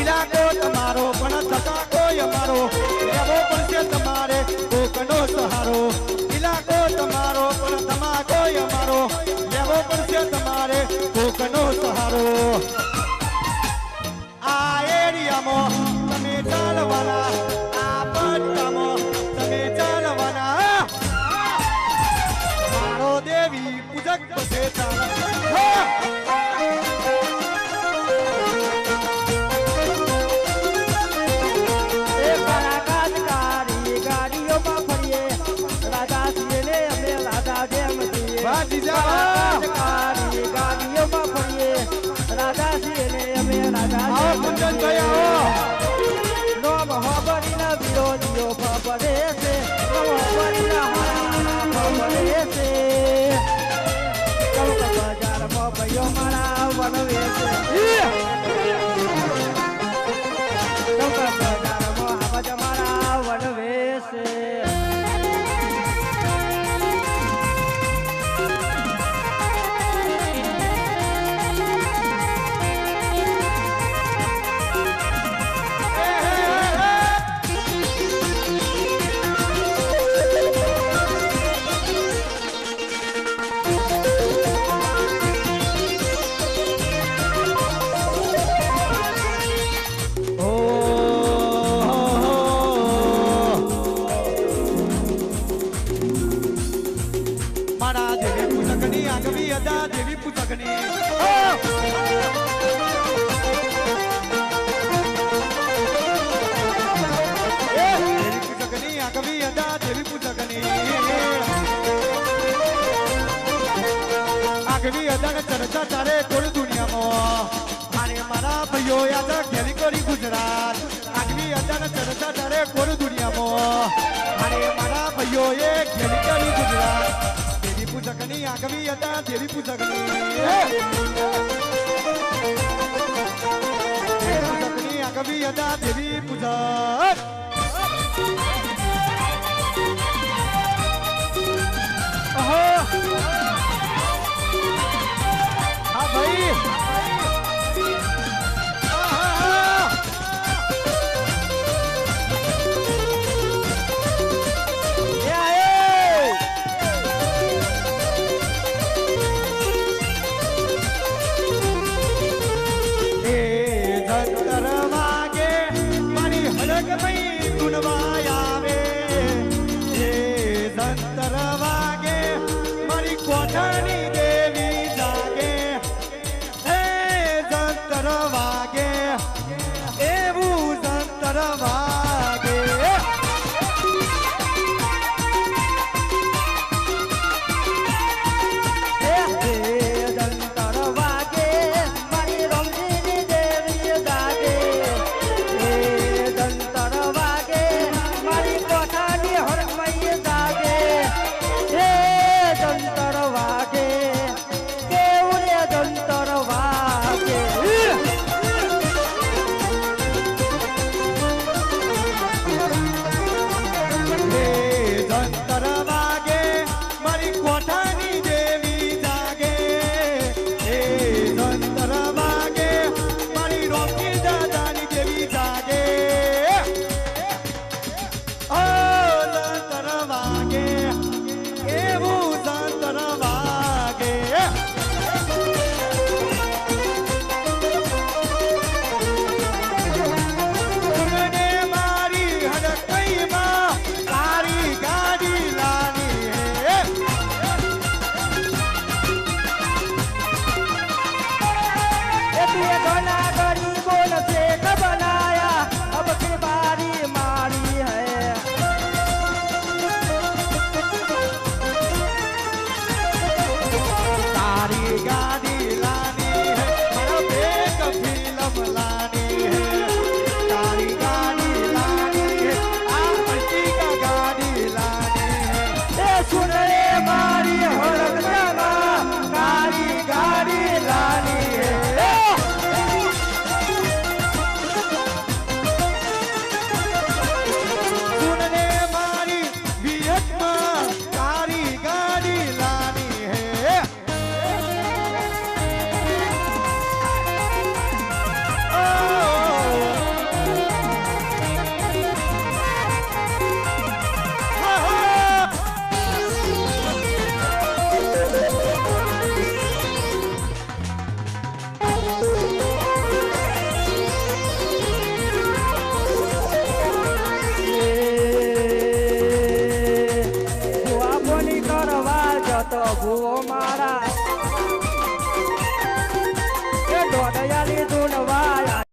ઇલાકો તમારો પણ ધકાકો અમારો લેવો પડશે તમારે કોકનો સહારો ઇલાકો તમારો પણ ધમાકો અમારો લેવો પડશે તમારે કોકનો સહારો આ એરિયામાં તમે ચાલવાના આ પટ્ટામાં તમે ચાલવાના મારો દેવી પૂજક બસે ચાલવાના દેવી પૂજકની આગવી અદા દેવી પૂજકની આગવી અદા ચર્ચા ચાલે કોળ દુનિયામાં અને મારા ભાઈઓ યાદ ઘેરી કરી ગુજરાત આગવી અદા ચર્ચા ચાલે કોળ દુનિયામાં અને મારા ભાઈઓ એ ઘેરી કરી ગુજરાત પૂજકની આગવી હતા દેવી પૂજકની આગવી હતા દેવી પૂજક હા ભાઈ કોઠાની દેવી જાગે હે જંતર વાગે એવું જંતર વાગે જંતર વાગે મારી રમજીની દેવી જાગે હે જંતર વાગે મારી કોઠાની હરમૈયા જાગે હે જંતર વાગે કેવું રે જંતર વાગે તો ભૂવો મારા